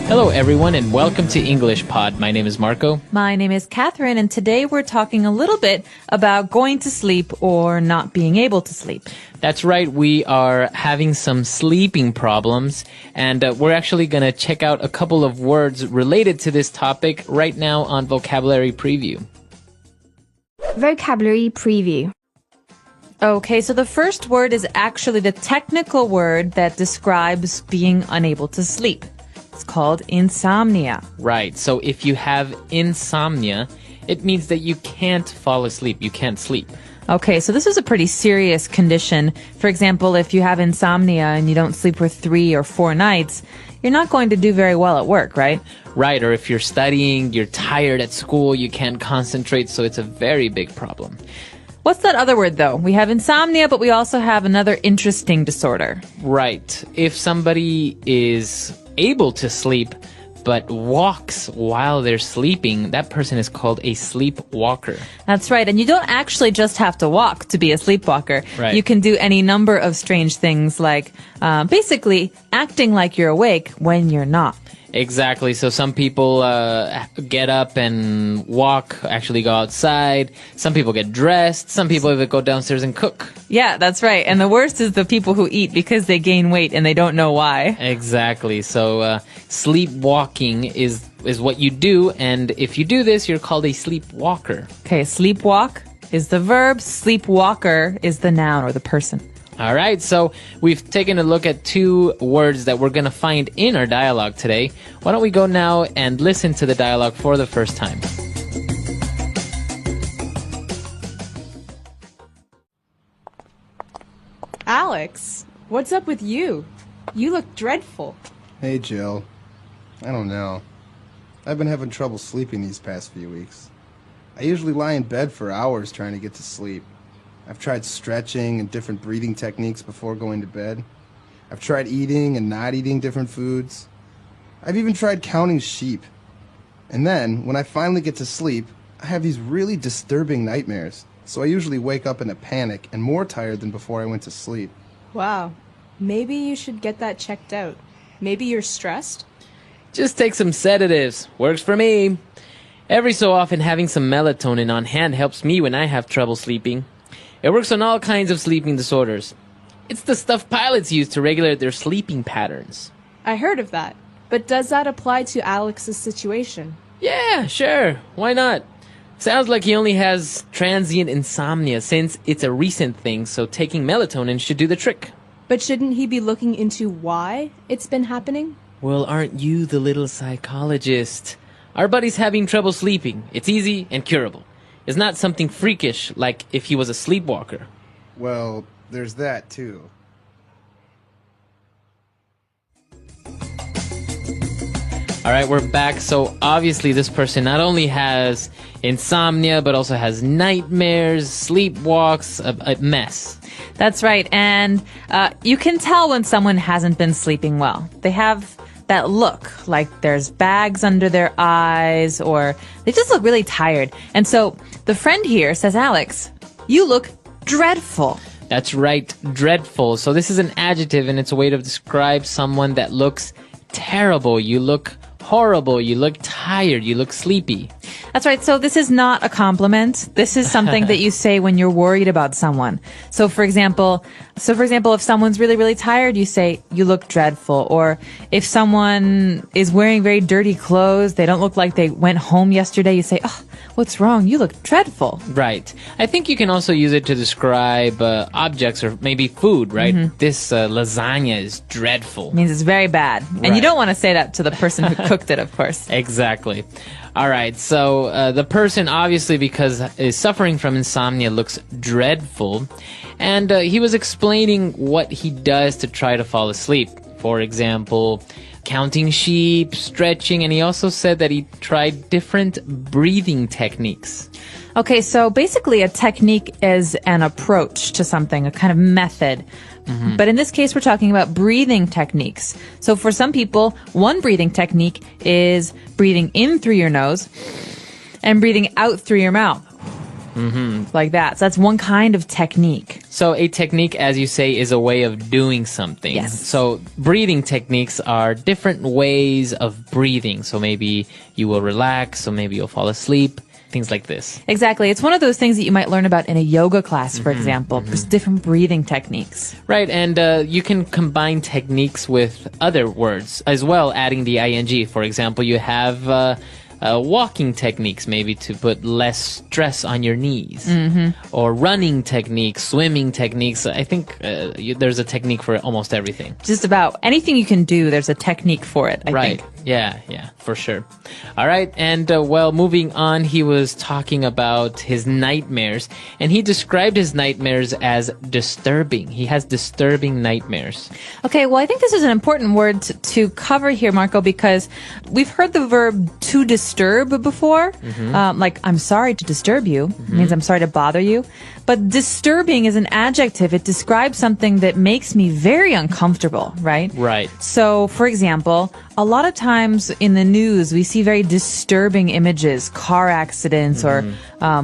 Hello, everyone, and welcome to English Pod. My name is Marco. My name is Catherine, and today we're talking a little bit about going to sleep or not being able to sleep. That's right. We are having some sleeping problems, and we're actually going to check out a couple of words related to this topic right now on Vocabulary Preview. Vocabulary Preview. Okay, so the first word is actually the technical word that describes being unable to sleep. It's called insomnia. Right. So if you have insomnia, it means that you can't fall asleep. You can't sleep. Okay, so this is a pretty serious condition. For example, if you have insomnia and you don't sleep for 3 or 4 nights, you're not going to do very well at work, right? Right. Or if you're studying, you're tired at school, you can't concentrate. So it's a very big problem. What's that other word, though? We have insomnia, but we also have another interesting disorder. Right. If somebody is able to sleep but walks while they're sleeping, that person is called a sleepwalker. That's right. And you don't actually just have to walk to be a sleepwalker. Right. You can do any number of strange things like basically acting like you're awake when you're not. Exactly. So some people get up and walk, actually go outside. Some people get dressed. Some people even go downstairs and cook. Yeah, that's right. And the worst is the people who eat because they gain weight and they don't know why. Exactly. So sleepwalking is what you do. And if you do this, you're called a sleepwalker. Okay, sleepwalk is the verb. Sleepwalker is the noun or the person. All right, so we've taken a look at 2 words that we're going to find in our dialogue today. Why don't we go now and listen to the dialogue for the first time? Alex, what's up with you? You look dreadful. Hey, Jill. I don't know. I've been having trouble sleeping these past few weeks. I usually lie in bed for hours trying to get to sleep. I've tried stretching and different breathing techniques before going to bed. I've tried eating and not eating different foods. I've even tried counting sheep. And then, when I finally get to sleep, I have these really disturbing nightmares. So I usually wake up in a panic and more tired than before I went to sleep. Wow. Maybe you should get that checked out. Maybe you're stressed? Just take some sedatives. Works for me. Every so often, having some melatonin on hand helps me when I have trouble sleeping. It works on all kinds of sleeping disorders. It's the stuff pilots use to regulate their sleeping patterns. I heard of that. But does that apply to Alex's situation? Yeah, sure. Why not? Sounds like he only has transient insomnia since it's a recent thing, so taking melatonin should do the trick. But shouldn't he be looking into why it's been happening? Well, aren't you the little psychologist? Our buddy's having trouble sleeping. It's easy and curable. It's not something freakish like if he was a sleepwalker. Well, there's that too. All right, we're back. So obviously this person not only has insomnia, but also has nightmares, sleepwalks, a mess. That's right. And you can tell when someone hasn't been sleeping well. They have that look like there's bags under their eyes or they just look really tired. And so the friend here says, Alex, you look dreadful. That's right, dreadful. So this is an adjective and it's a way to describe someone that looks terrible. You look horrible. You look tired. You look sleepy. That's right. So this is not a compliment. This is something that you say when you're worried about someone. So for example, if someone's really, really tired, you say, you look dreadful. Or if someone is wearing very dirty clothes, they don't look like they went home yesterday, you say, oh, what's wrong? You look dreadful. Right. I think you can also use it to describe objects or maybe food, right? Mm-hmm. This lasagna is dreadful. It means it's very bad. Right. And you don't want to say that to the person who cooked it, of course. Exactly. All right, so the person, obviously, because is suffering from insomnia, looks dreadful. And he was explaining what he does to try to fall asleep. For example, counting sheep, stretching, and he also said that he tried different breathing techniques. Okay, so basically a technique is an approach to something, a kind of method. Mm-hmm. But in this case, we're talking about breathing techniques. So for some people, one breathing technique is breathing in through your nose and breathing out through your mouth. Like that. So that's one kind of technique. So a technique, as you say, is a way of doing something. Yes. So breathing techniques are different ways of breathing. So maybe you will relax, so maybe you'll fall asleep, things like this. Exactly. It's one of those things that you might learn about in a yoga class, for example. There's different breathing techniques. Right, and you can combine techniques with other words as well, adding the ing. For example, you have walking techniques, maybe to put less stress on your knees, or running techniques, swimming techniques. I think there's a technique for almost everything. Just about anything you can do, there's a technique for it, I Right. think. Yeah, for sure. All right. And, well, moving on, he was talking about his nightmares, and he described his nightmares as disturbing. He has disturbing nightmares. Okay, well, I think this is an important word to cover here, Marco, because we've heard the verb to disturb before. Like, I'm sorry to disturb you. It means I'm sorry to bother you. But disturbing is an adjective. It describes something that makes me very uncomfortable, right? Right. So, for example, a lot of times in the news, we see very disturbing images, car accidents or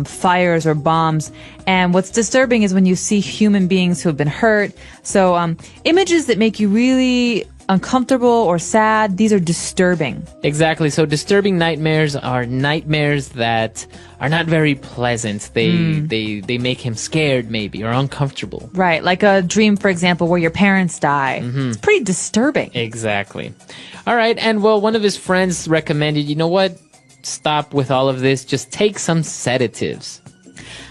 fires or bombs. And what's disturbing is when you see human beings who have been hurt. So, images that make you really uncomfortable or sad, these are disturbing. Exactly. So disturbing nightmares are nightmares that are not very pleasant. They make him scared maybe or uncomfortable. Right, like a dream, for example, where your parents die. It's pretty disturbing. Exactly. All right. And well, one of his friends recommended, you know what? Stop with all of this. Just take some sedatives.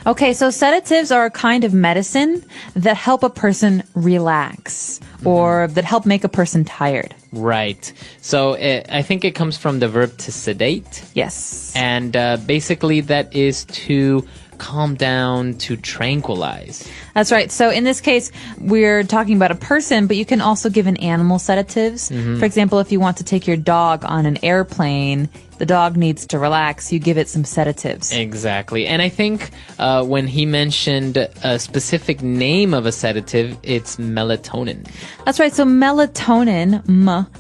Okay, so sedatives are a kind of medicine that help a person relax or that help make a person tired. Right. So I think it comes from the verb to sedate. Yes. And basically that is to calm down, to tranquilize. That's right. So in this case, we're talking about a person, but you can also give an animal sedatives. For example, if you want to take your dog on an airplane, the dog needs to relax, you give it some sedatives. Exactly. And I think when he mentioned a specific name of a sedative, it's melatonin. That's right. So melatonin,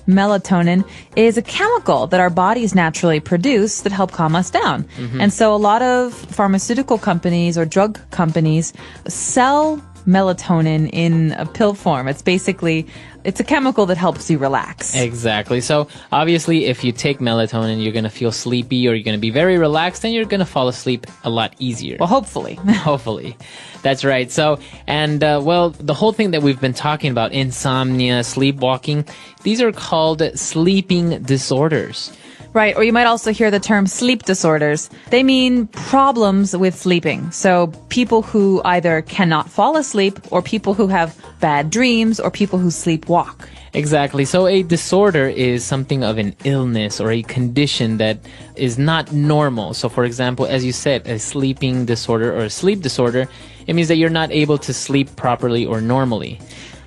melatonin, is a chemical that our bodies naturally produce that help calm us down. And so a lot of pharmaceutical companies or drug companies sell melatonin in a pill form. It's a chemical that helps you relax. Exactly. So obviously if you take melatonin, you're going to feel sleepy or you're going to be very relaxed and you're going to fall asleep a lot easier. Well, hopefully. Hopefully. That's right. So, and well, the whole thing that we've been talking about, insomnia, sleepwalking, these are called sleeping disorders. Right, or you might also hear the term sleep disorders. They mean problems with sleeping. So people who either cannot fall asleep, or people who have bad dreams, or people who sleepwalk. Exactly. So a disorder is something of an illness or a condition that is not normal. So for example, as you said, a sleeping disorder or a sleep disorder, it means that you're not able to sleep properly or normally.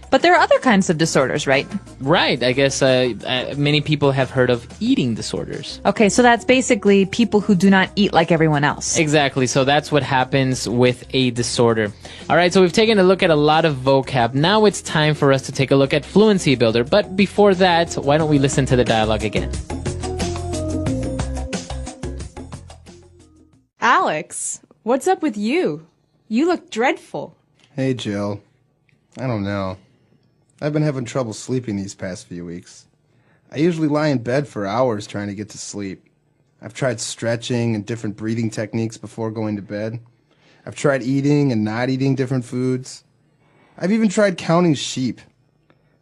But there are other kinds of disorders, right? Right. I guess many people have heard of eating disorders. Okay, so that's basically people who do not eat like everyone else. Exactly. So that's what happens with a disorder. All right. So we've taken a look at a lot of vocab. Now it's time for us to take a look at Fluency Builder. But before that, why don't we listen to the dialogue again? Alex, what's up with you? You look dreadful. Hey, Jill. I don't know. I've been having trouble sleeping these past few weeks. I usually lie in bed for hours trying to get to sleep. I've tried stretching and different breathing techniques before going to bed. I've tried eating and not eating different foods. I've even tried counting sheep.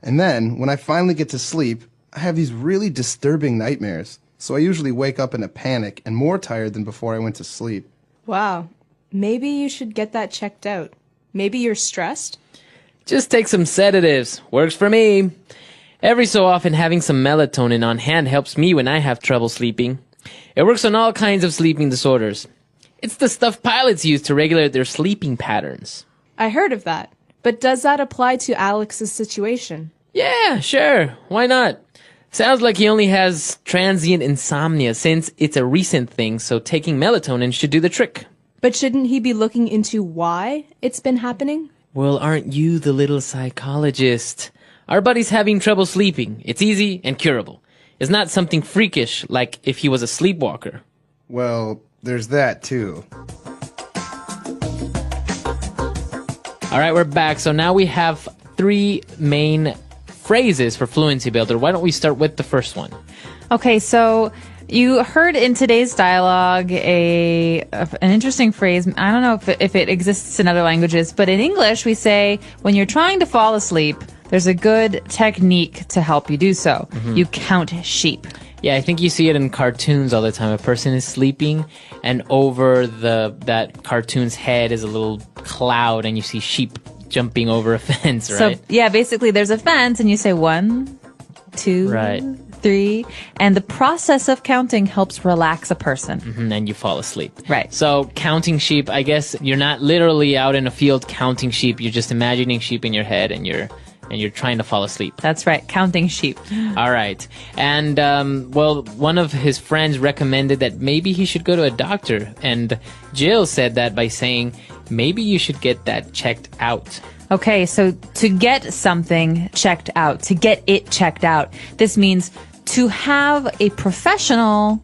And then, when I finally get to sleep, I have these really disturbing nightmares. So I usually wake up in a panic and more tired than before I went to sleep. Wow. Maybe you should get that checked out. Maybe you're stressed? Just take some sedatives. Works for me. Every so often, having some melatonin on hand helps me when I have trouble sleeping. It works on all kinds of sleeping disorders. It's the stuff pilots use to regulate their sleeping patterns. I heard of that. But does that apply to Alex's situation? Yeah, sure. Why not? Sounds like he only has transient insomnia since it's a recent thing, so taking melatonin should do the trick. But shouldn't he be looking into why it's been happening? Well, aren't you the little psychologist? Our buddy's having trouble sleeping. It's easy and curable. It's not something freakish like if he was a sleepwalker. Well, there's that, too. All right, we're back. So now we have three main phrases for Fluency Builder. Why don't we start with the first one? Okay, so you heard in today's dialogue an interesting phrase. I don't know if it exists in other languages, but in English we say when you're trying to fall asleep, there's a good technique to help you do so. You count sheep. Yeah, I think you see it in cartoons all the time. A person is sleeping, and over that cartoon's head is a little cloud, and you see sheep jumping over a fence, right? So, yeah, basically there's a fence, and you say 1, 2, Right. 3, and the process of counting helps relax a person. And then you fall asleep. Right. So counting sheep, I guess you're not literally out in a field counting sheep. You're just imagining sheep in your head, and you're trying to fall asleep. That's right, counting sheep. All right. And, well, one of his friends recommended that maybe he should go to a doctor. And Jill said that by saying, maybe you should get that checked out. Okay, so to get something checked out, to get it checked out, this means to have a professional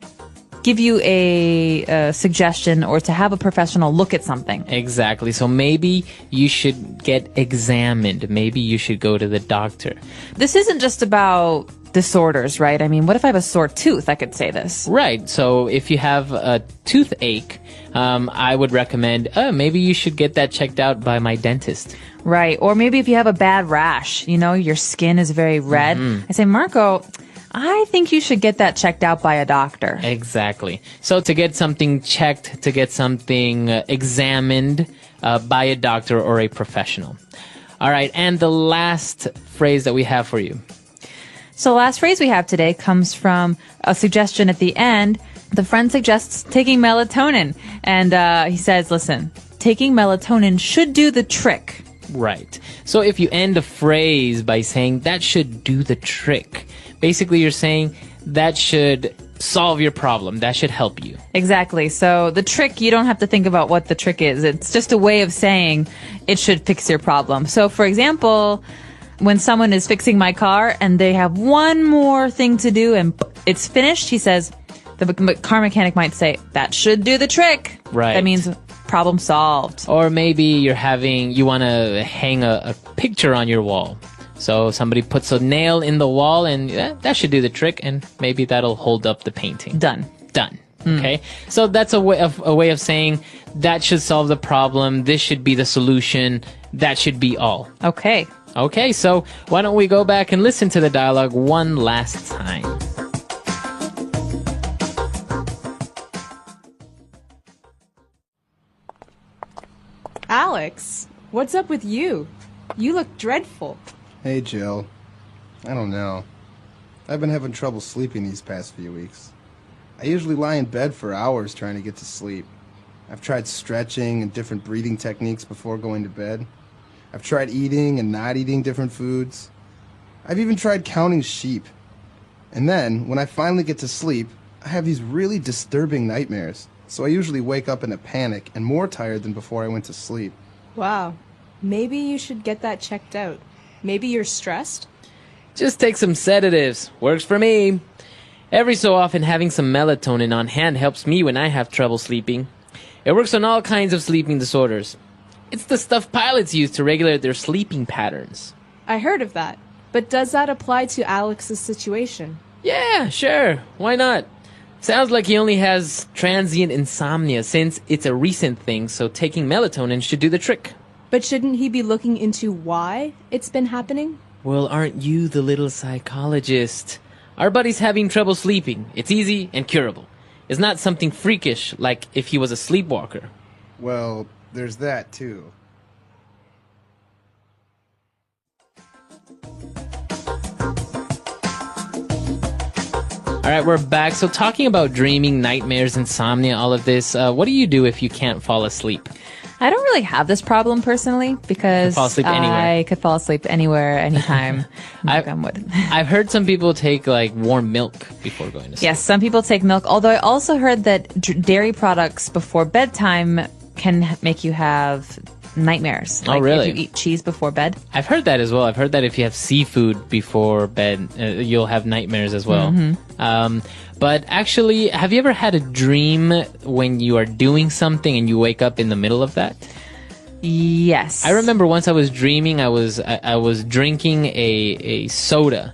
give you a suggestion or to have a professional look at something. Exactly. So maybe you should get examined. Maybe you should go to the doctor. This isn't just about disorders, right? I mean, what if I have a sore tooth? I could say this. Right. So if you have a toothache, I would recommend, maybe you should get that checked out by my dentist. Right. Or maybe if you have a bad rash, you know, your skin is very red. I say, Marco, I think you should get that checked out by a doctor. Exactly. So to get something checked, to get something examined by a doctor or a professional. All right. And the last phrase that we have for you. So the last phrase we have today comes from a suggestion at the end. The friend suggests taking melatonin. And he says, listen, taking melatonin should do the trick. Right. So if you end a phrase by saying that should do the trick, basically you're saying that should solve your problem. That should help you. Exactly. So the trick, you don't have to think about what the trick is. It's just a way of saying it should fix your problem. So for example, when someone is fixing my car and they have one more thing to do and it's finished, he says, the car mechanic might say, that should do the trick. Right. That means problem solved. Or maybe you want to hang a picture on your wall. So somebody puts a nail in the wall and that should do the trick, and maybe that'll hold up the painting. Done. Okay. So that's a way of saying that should solve the problem. This should be the solution. That should be all. Okay. Okay. So why don't we go back and listen to the dialogue one last time? Alex, what's up with you? You look dreadful. Hey, Jill. I don't know. I've been having trouble sleeping these past few weeks. I usually lie in bed for hours trying to get to sleep. I've tried stretching and different breathing techniques before going to bed. I've tried eating and not eating different foods. I've even tried counting sheep. And then, when I finally get to sleep, I have these really disturbing nightmares. So I usually wake up in a panic and more tired than before I went to sleep. Wow. Maybe you should get that checked out. Maybe you're stressed? Just take some sedatives. Works for me. Every so often, having some melatonin on hand helps me when I have trouble sleeping. It works on all kinds of sleeping disorders. It's the stuff pilots use to regulate their sleeping patterns. I heard of that. But does that apply to Alex's situation? Yeah, sure. Why not? Sounds like he only has transient insomnia since it's a recent thing, so taking melatonin should do the trick. But shouldn't he be looking into why it's been happening? Well, aren't you the little psychologist? Our buddy's having trouble sleeping. It's easy and curable. It's not something freakish like if he was a sleepwalker. Well, there's that too. All right, we're back. So talking about dreaming, nightmares, insomnia, all of this, what do you do if you can't fall asleep? I don't really have this problem personally because fall asleep anywhere. I could fall asleep anywhere, anytime. Knock on wood. I've heard some people take like warm milk before going to sleep. Yes, some people take milk, although I also heard that dairy products before bedtime can make you have nightmares. Oh, really? If you eat cheese before bed. I've heard that as well. I've heard that if you have seafood before bed, you'll have nightmares as well. But actually, have you ever had a dream when you are doing something and you wake up in the middle of that? Yes. I remember once I was dreaming, I was drinking a soda.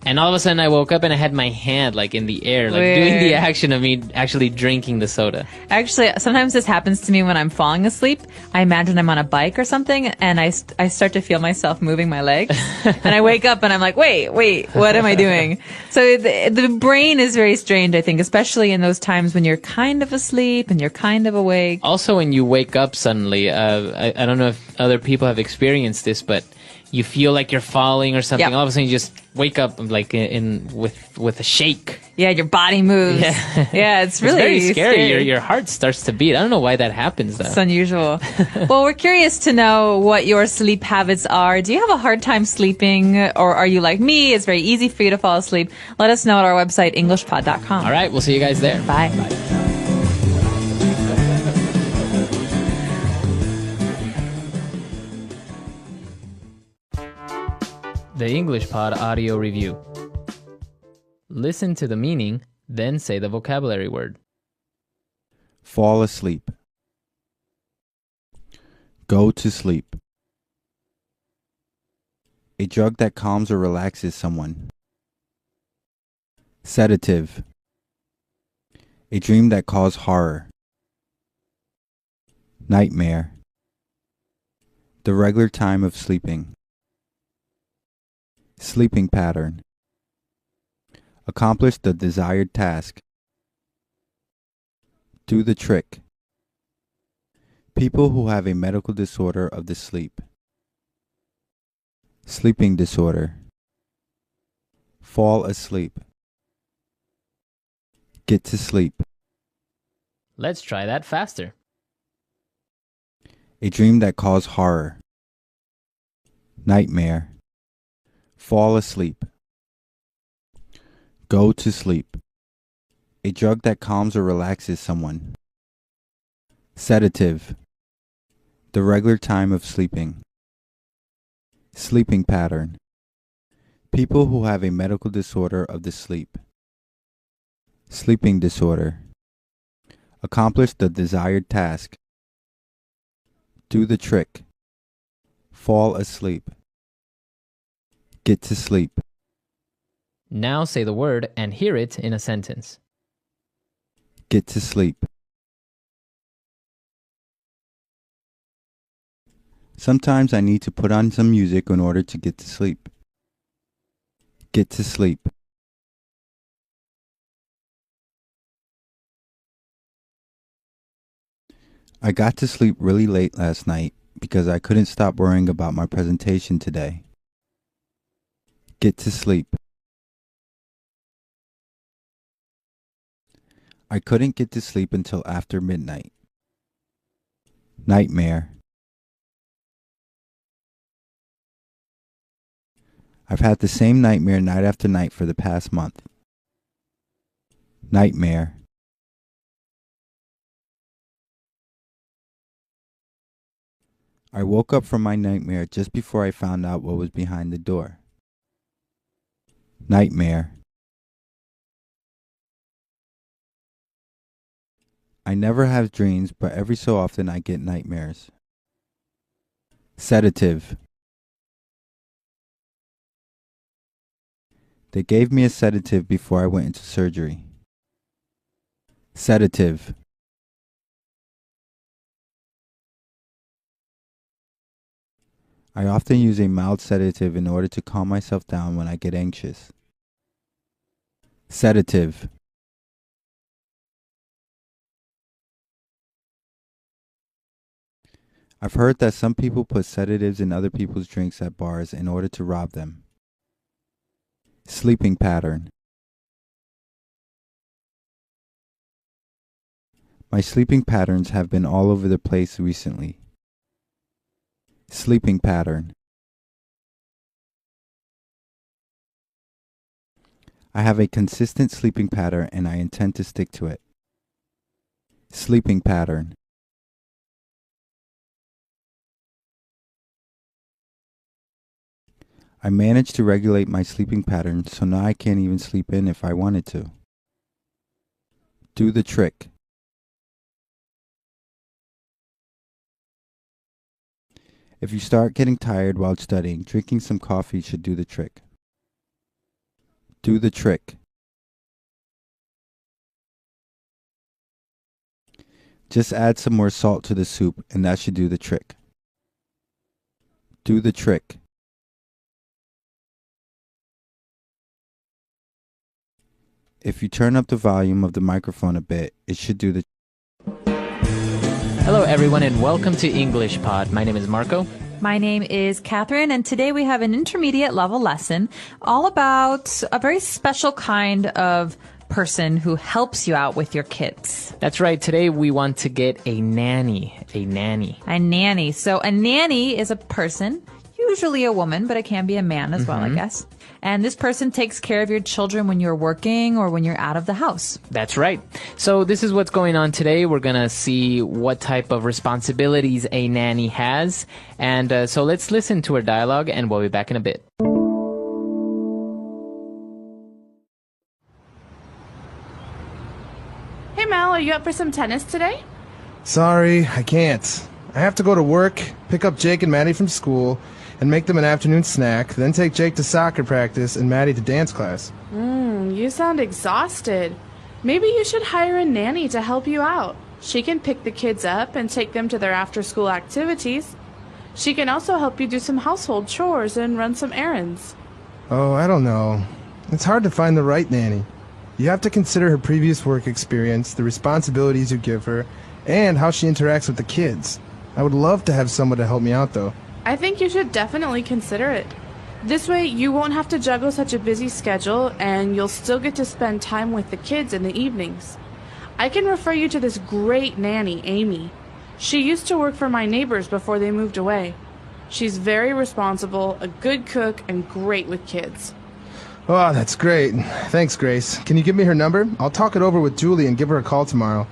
And all of a sudden I woke up and I had my hand like in the air, like doing the Weird. action of me actually drinking the soda. Actually, sometimes this happens to me when I'm falling asleep. I imagine I'm on a bike or something, and I start to feel myself moving my legs. And I wake up and I'm like, wait, what am I doing? So the brain is very strange, I think, especially in those times when you're kind of asleep and you're kind of awake. Also, when you wake up suddenly, I don't know if other people have experienced this, but you feel like you're falling or something. Yep. All of a sudden, you just wake up like with a shake. Yeah, your body moves. Yeah. Yeah, it's really very scary. Your heart starts to beat. I don't know why that happens though. It's unusual. Well, we're curious to know what your sleep habits are. Do you have a hard time sleeping, or are you like me? It's very easy for you to fall asleep. Let us know at our website, englishpod.com. All right, we'll see you guys there. Bye. The English Pod Audio Review. Listen to the meaning, then say the vocabulary word. Fall asleep. Go to sleep. A drug that calms or relaxes someone. Sedative. A dream that caused horror. Nightmare. The regular time of sleeping. Sleeping pattern. Accomplish the desired task. Do the trick. People who have a medical disorder of the sleep. Sleeping disorder. Fall asleep. Get to sleep. Let's try that faster. A dream that caused horror. Nightmare. Fall asleep. Go to sleep. A drug that calms or relaxes someone. Sedative. The regular time of sleeping. Sleeping pattern. People who have a medical disorder of the sleep. Sleeping disorder. Accomplish the desired task. Do the trick. Fall asleep. Get to sleep. Now say the word and hear it in a sentence. Get to sleep. Sometimes I need to put on some music in order to get to sleep. Get to sleep. I got to sleep really late last night because I couldn't stop worrying about my presentation today. Get to sleep. I couldn't get to sleep until after midnight. Nightmare. I've had the same nightmare night after night for the past month. Nightmare. I woke up from my nightmare just before I found out what was behind the door. Nightmare. I never have dreams, but every so often I get nightmares. Sedative. They gave me a sedative before I went into surgery. Sedative. I often use a mild sedative in order to calm myself down when I get anxious. Sedative. I've heard that some people put sedatives in other people's drinks at bars in order to rob them. Sleeping pattern. My sleeping patterns have been all over the place recently. Sleeping pattern. I have a consistent sleeping pattern and I intend to stick to it. Sleeping pattern. I managed to regulate my sleeping pattern, so now I can't even sleep in if I wanted to. Do the trick. If you start getting tired while studying, drinking some coffee should do the trick. Do the trick. Just add some more salt to the soup and that should do the trick. Do the trick. If you turn up the volume of the microphone a bit, it should do the Hello, everyone, and welcome to English Pod. My name is Marco. My name is Catherine, and today we have an intermediate level lesson all about a very special kind of person who helps you out with your kids. That's right. Today we want to get a nanny. A nanny. A nanny. So a nanny is a person, usually a woman, but it can be a man as well, I guess. And this person takes care of your children when you're working or when you're out of the house. That's right. So this is what's going on today. We're going to see what type of responsibilities a nanny has. And so let's listen to our dialogue and we'll be back in a bit. Hey Mel, are you up for some tennis today? Sorry, I can't. I have to go to work, pick up Jake and Maddie from school, and make them an afternoon snack, then take Jake to soccer practice and Maddie to dance class. You sound exhausted. Maybe you should hire a nanny to help you out. She can pick the kids up and take them to their after-school activities. She can also help you do some household chores and run some errands. Oh, I don't know. It's hard to find the right nanny. You have to consider her previous work experience, the responsibilities you give her, and how she interacts with the kids. I would love to have someone to help me out, though. I think you should definitely consider it. This way, you won't have to juggle such a busy schedule, and you'll still get to spend time with the kids in the evenings. I can refer you to this great nanny, Amy. She used to work for my neighbors before they moved away. She's very responsible, a good cook, and great with kids. Oh, that's great. Thanks, Grace. Can you give me her number? I'll talk it over with Julie and give her a call tomorrow.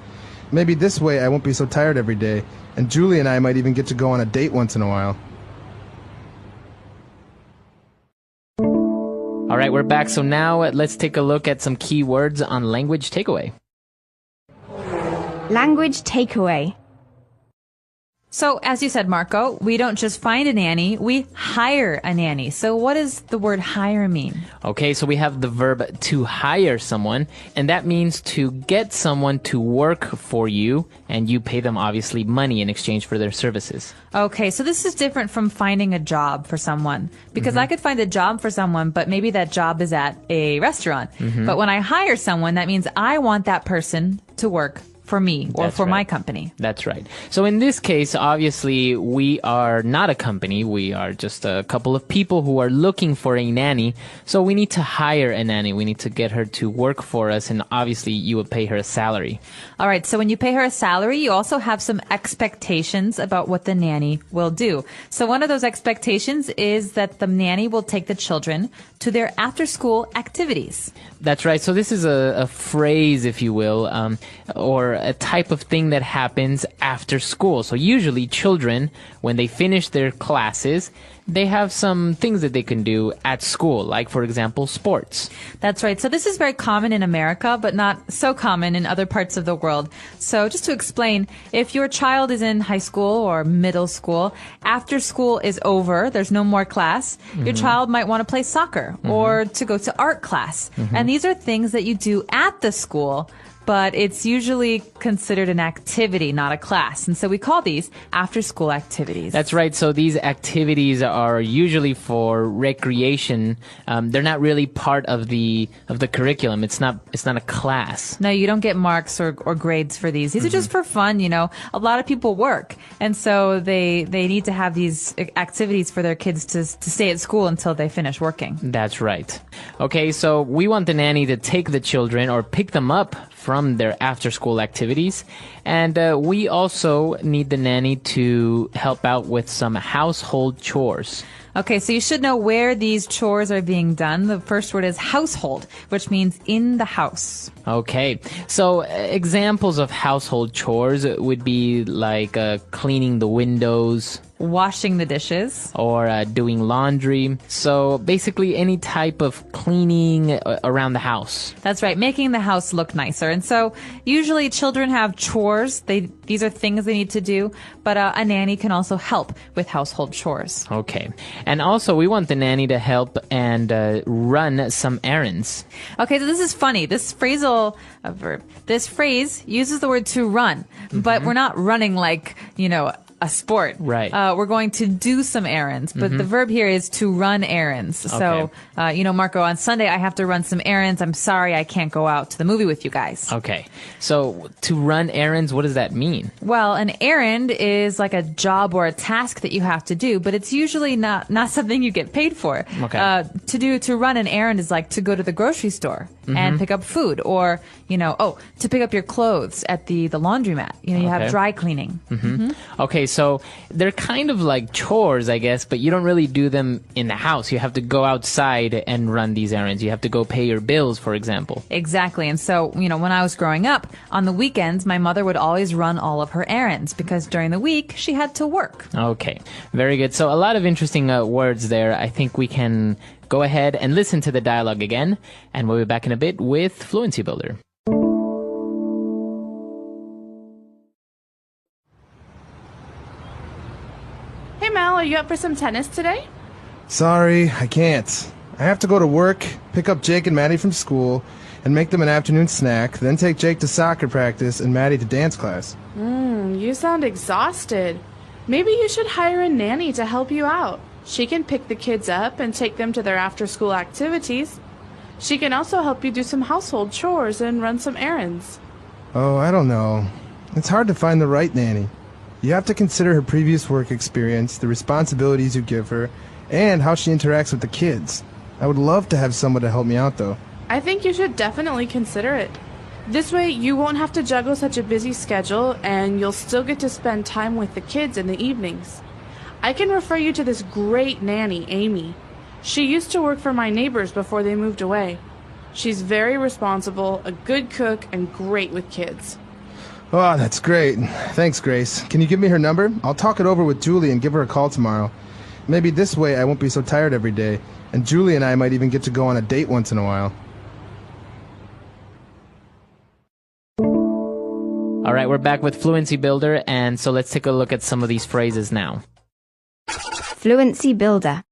Maybe this way I won't be so tired every day, and Julie and I might even get to go on a date once in a while. All right, we're back. So now let's take a look at some key words on language takeaway. Language takeaway. So, as you said, Marco, we don't just find a nanny, we hire a nanny. So what does the word hire mean? Okay, so we have the verb to hire someone, and that means to get someone to work for you, and you pay them obviously money in exchange for their services. Okay, so this is different from finding a job for someone. Because I could find a job for someone, but maybe that job is at a restaurant. But when I hire someone, that means I want that person to work for me or That's for my right. company. That's right. So in this case, obviously, we are not a company. We are just a couple of people who are looking for a nanny. So we need to hire a nanny. We need to get her to work for us. And obviously, you would pay her a salary. All right, so when you pay her a salary, you also have some expectations about what the nanny will do. So one of those expectations is that the nanny will take the children to their after-school activities. That's right. So this is a phrase, if you will, or a type of thing that happens after school. So usually children, when they finish their classes, they have some things that they can do at school, like, for example, sports. That's right. So this is very common in America, but not so common in other parts of the world. So just to explain, if your child is in high school or middle school, after school is over, there's no more class, your child might want to play soccer or to go to art class. And these are things that you do at the school, but it's usually considered an activity, not a class. And so we call these after-school activities. That's right. So these activities are usually for recreation. They're not really part of the curriculum. It's not a class. No, you don't get marks or grades for these. These are just for fun, you know. A lot of people work, and so they need to have these activities for their kids to stay at school until they finish working. That's right. Okay, so we want the nanny to take the children or pick them up from their after-school activities. And we also need the nanny to help out with some household chores. Okay, so you should know where these chores are being done. The first word is household, which means in the house. Okay, so examples of household chores would be like cleaning the windows, washing the dishes. Or doing laundry. So basically any type of cleaning around the house. That's right, making the house look nicer. And so usually children have chores. These are things they need to do, but a nanny can also help with household chores. Okay. And also we want the nanny to help and run some errands. Okay, so this is funny. This phrasal verb. This phrase uses the word to run, but we're not running like, a sport. Right. We're going to do some errands, but the verb here is to run errands. So, Marco, on Sunday I have to run some errands. I'm sorry I can't go out to the movie with you guys. Okay. So to run errands, what does that mean? Well, an errand is like a job or a task that you have to do, but it's usually not something you get paid for. Okay. To run an errand is like to go to the grocery store and pick up food, or, to pick up your clothes at the laundromat. You have dry cleaning. Okay, so they're kind of like chores, I guess, but you don't really do them in the house. You have to go outside and run these errands. You have to go pay your bills, for example. Exactly. And so, when I was growing up, on the weekends, my mother would always run all of her errands because during the week, she had to work. Okay, very good. So a lot of interesting words there. I think we can go ahead and listen to the dialogue again, and we'll be back in a bit with Fluency Builder. Hey Mel, are you up for some tennis today? Sorry, I can't. I have to go to work, pick up Jake and Maddie from school, and make them an afternoon snack, then take Jake to soccer practice and Maddie to dance class. You sound exhausted. Maybe you should hire a nanny to help you out. She can pick the kids up and take them to their after-school activities. She can also help you do some household chores and run some errands. Oh, I don't know. It's hard to find the right nanny. You have to consider her previous work experience, the responsibilities you give her, and how she interacts with the kids. I would love to have someone to help me out, though. I think you should definitely consider it. This way, you won't have to juggle such a busy schedule, and you'll still get to spend time with the kids in the evenings. I can refer you to this great nanny, Amy. She used to work for my neighbors before they moved away. She's very responsible, a good cook, and great with kids. Oh, that's great. Thanks, Grace. Can you give me her number? I'll talk it over with Julie and give her a call tomorrow. Maybe this way I won't be so tired every day, and Julie and I might even get to go on a date once in a while. All right, we're back with Fluency Builder, and so let's take a look at some of these phrases now. Fluency Builder.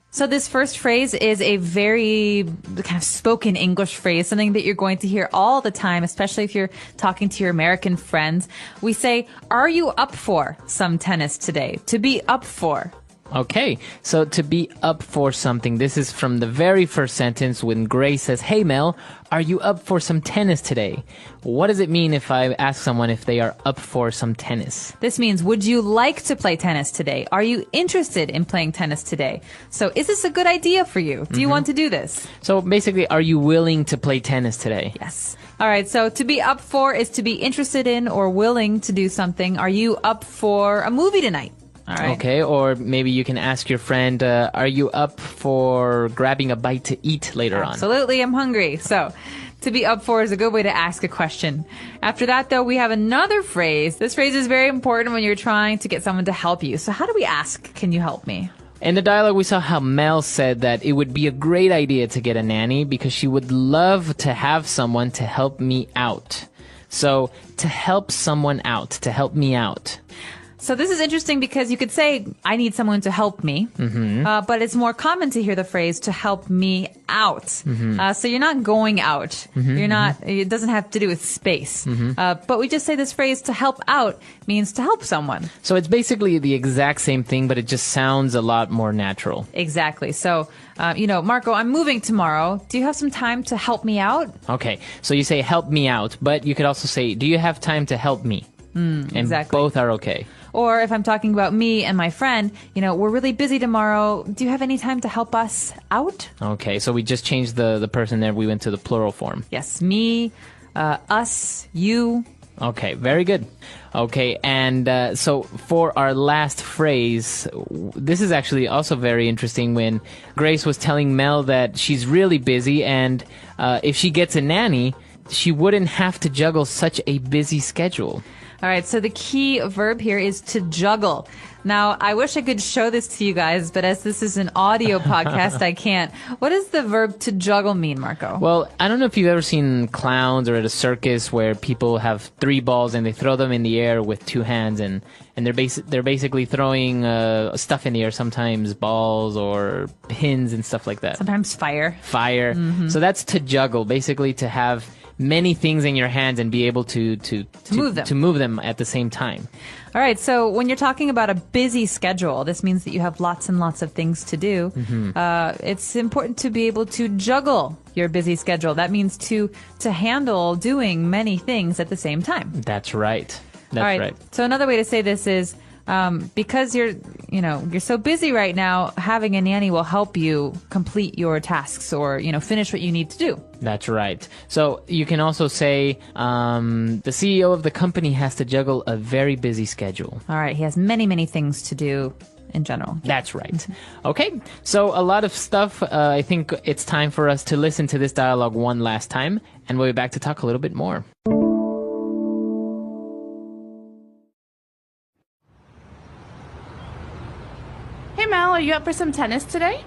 So this first phrase is a very kind of spoken English phrase, something that you're going to hear all the time, especially if you're talking to your American friends. We say, "Are you up for some tennis today?" To be up for. Okay, so to be up for something, this is from the very first sentence when Grace says, "Hey Mel, are you up for some tennis today?" What does it mean if I ask someone if they are up for some tennis? This means, would you like to play tennis today? Are you interested in playing tennis today? So is this a good idea for you? Do you want to do this? So basically, are you willing to play tennis today? Yes. All right, so to be up for is to be interested in or willing to do something. Are you up for a movie tonight? All right. Okay, or maybe you can ask your friend, are you up for grabbing a bite to eat later on? Absolutely, I'm hungry. So, to be up for is a good way to ask a question. After that, though, we have another phrase. This phrase is very important when you're trying to get someone to help you. So how do we ask, can you help me? In the dialogue, we saw how Mel said that it would be a great idea to get a nanny because she would love to have someone to help me out. So, to help someone out, to help me out. So this is interesting because you could say, I need someone to help me, but it's more common to hear the phrase to help me out. So you're not going out. You're not, it doesn't have to do with space. But we just say this phrase to help out means to help someone. So it's basically the exact same thing, but it just sounds a lot more natural. Exactly. So, Marco, I'm moving tomorrow. Do you have some time to help me out? Okay. So you say help me out, but you could also say, do you have time to help me? And exactly. both are okay. Or if I'm talking about me and my friend, we're really busy tomorrow. Do you have any time to help us out? Okay, so we just changed the person there. We went to the plural form. Yes, me, us, you. Okay, very good. Okay, and so for our last phrase, this is actually also very interesting when Grace was telling Mel that she's really busy and if she gets a nanny, she wouldn't have to juggle such a busy schedule. All right, so the key verb here is to juggle. Now, I wish I could show this to you guys, but as this is an audio podcast, I can't. What does the verb to juggle mean, Marco? Well, I don't know if you've ever seen clowns or at a circus where people have 3 balls and they throw them in the air with 2 hands, and they're basically throwing stuff in the air, sometimes balls or pins and stuff like that. Sometimes fire. Fire. So that's to juggle, basically to have many things in your hands and be able to move them at the same time. All right, so when you're talking about a busy schedule, this means that you have lots and lots of things to do. It's important to be able to juggle your busy schedule. That means to handle doing many things at the same time. That's right. That's All right. right. So another way to say this is because you're so busy right now, having a nanny will help you complete your tasks or, finish what you need to do. That's right. So you can also say the CEO of the company has to juggle a very busy schedule. All right. He has many, many things to do in general. That's right. Okay. So a lot of stuff. I think it's time for us to listen to this dialogue one last time, and we'll be back to talk a little bit more. Hey Mel, are you up for some tennis today?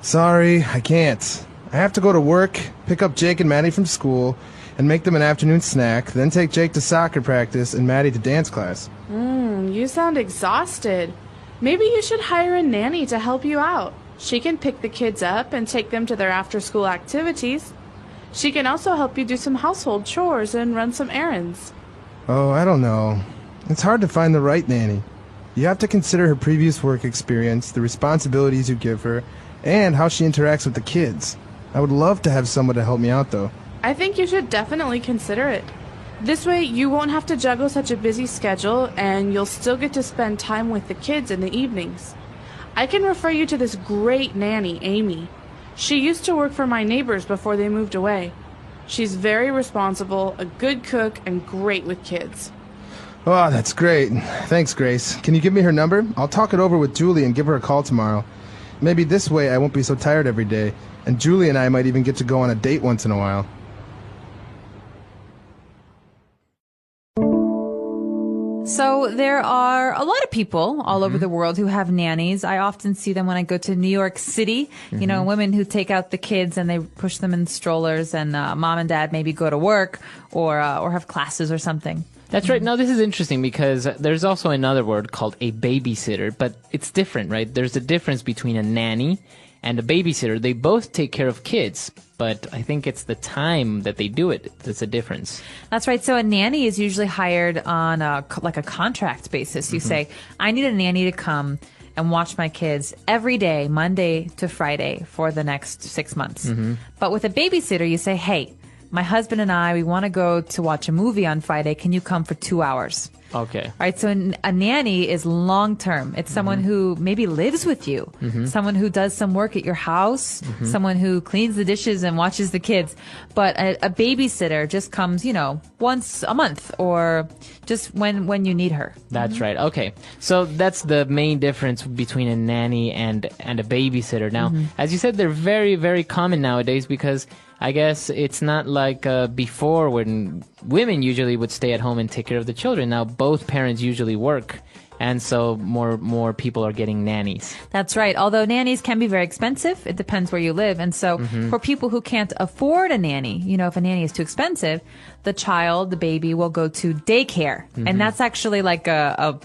Sorry, I can't. I have to go to work, pick up Jake and Maddie from school, and make them an afternoon snack, then take Jake to soccer practice and Maddie to dance class. You sound exhausted. Maybe you should hire a nanny to help you out. She can pick the kids up and take them to their after-school activities. She can also help you do some household chores and run some errands. Oh, I don't know. It's hard to find the right nanny. You have to consider her previous work experience, the responsibilities you give her, and how she interacts with the kids. I would love to have someone to help me out, though. I think you should definitely consider it. This way, you won't have to juggle such a busy schedule, and you'll still get to spend time with the kids in the evenings. I can refer you to this great nanny, Amy. She used to work for my neighbors before they moved away. She's very responsible, a good cook, and great with kids. Oh, that's great. Thanks, Grace. Can you give me her number? I'll talk it over with Julie and give her a call tomorrow. Maybe this way I won't be so tired every day, and Julie and I might even get to go on a date once in a while. So there are a lot of people all over the world who have nannies. I often see them when I go to New York City, women who take out the kids and they push them in strollers, and mom and dad maybe go to work or have classes or something. That's right. Now, this is interesting because there's also another word called a babysitter, but it's different, right? There's a difference between a nanny and a babysitter. They both take care of kids, but I think it's the time that they do it that's a difference. That's right. So a nanny is usually hired on a contract basis. You say, I need a nanny to come and watch my kids every day, Monday to Friday, for the next 6 months. But with a babysitter, you say, hey, my husband and I, we want to go to watch a movie on Friday. Can you come for 2 hours? Okay. All right. So a nanny is long term. It's someone who maybe lives with you, someone who does some work at your house, someone who cleans the dishes and watches the kids. But a babysitter just comes, once a month or just when you need her. That's right. Okay. So that's the main difference between a nanny and a babysitter. Now, as you said, they're very, very common nowadays because I guess it's not like before when women usually would stay at home and take care of the children. Now both parents usually work, and so more people are getting nannies. That's right. Although nannies can be very expensive, it depends where you live. And so for people who can't afford a nanny, if a nanny is too expensive, the baby will go to daycare. And that's actually like a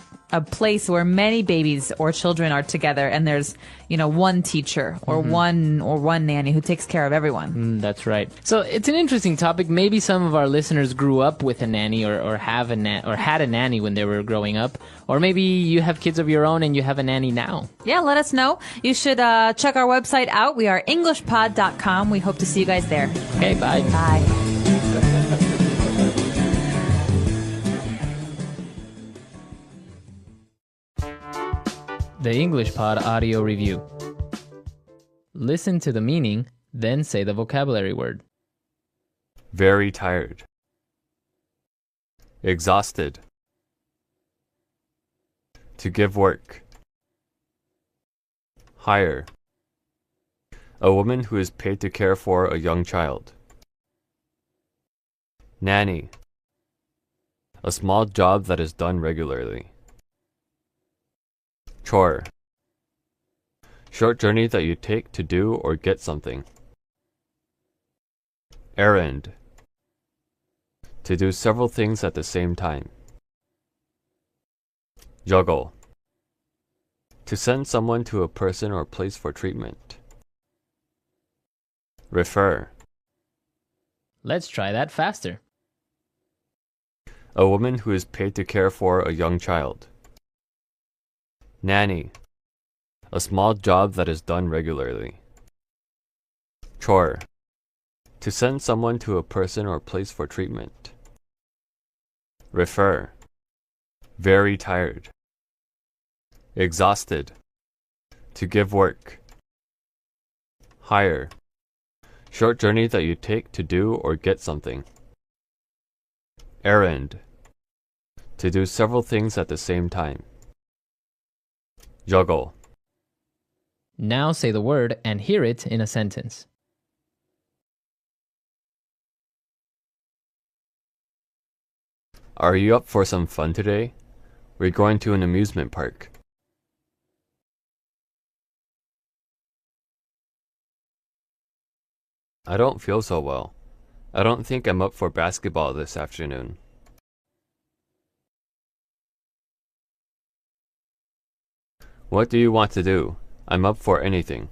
place where many babies or children are together, and there's one teacher or one nanny who takes care of everyone. That's right. So it's an interesting topic. Maybe some of our listeners grew up with a nanny or had a nanny when they were growing up, or maybe you have kids of your own and you have a nanny now. Yeah, let us know. You should check our website out. We are englishpod.com. We hope to see you guys there. Okay, bye. Bye. The English Pod Audio Review. Listen to the meaning, then say the vocabulary word. Very tired. Exhausted. To give work. Hire. A woman who is paid to care for a young child. Nanny. A small job that is done regularly. Chore. Short journey that you take to do or get something. Errand. To do several things at the same time. Juggle. To send someone to a person or place for treatment. Refer. Let's try that faster. A woman who is paid to care for a young child. Nanny. A small job that is done regularly. Chore. To send someone to a person or place for treatment. Refer. Very tired. Exhausted. To give work. Hire. Short journey that you take to do or get something. Errand. To do several things at the same time. Juggle. Now say the word and hear it in a sentence. Are you up for some fun today? We're going to an amusement park. I don't feel so well. I don't think I'm up for basketball this afternoon. What do you want to do? I'm up for anything.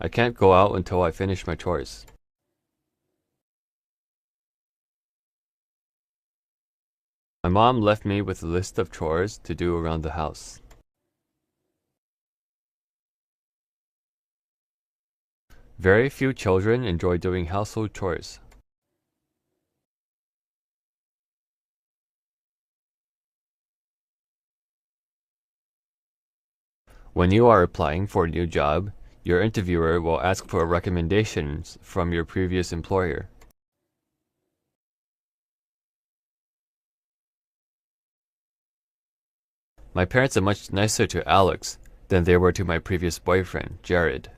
I can't go out until I finish my chores. My mom left me with a list of chores to do around the house. Very few children enjoy doing household chores. When you are applying for a new job, your interviewer will ask for recommendations from your previous employer. My parents are much nicer to Alex than they were to my previous boyfriend, Jared.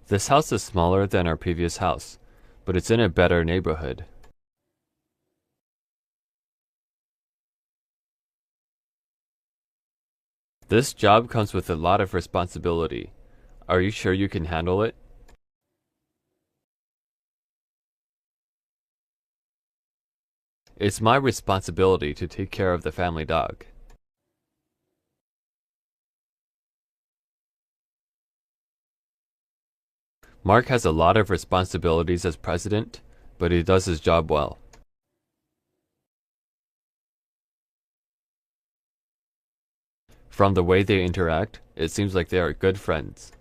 This house is smaller than our previous house, but it's in a better neighborhood. This job comes with a lot of responsibility. Are you sure you can handle it? It's my responsibility to take care of the family dog. Mark has a lot of responsibilities as president, but he does his job well. From the way they interact, it seems like they are good friends.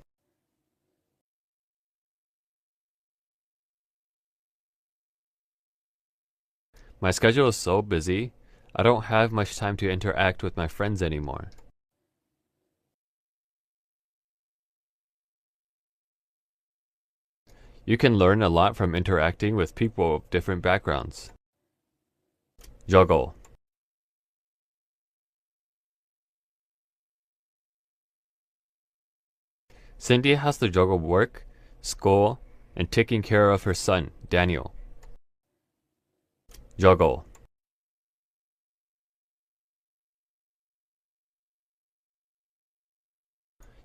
My schedule is so busy, I don't have much time to interact with my friends anymore. You can learn a lot from interacting with people of different backgrounds. Juggle. Cindy has to juggle work, school, and taking care of her son, Daniel. Juggle.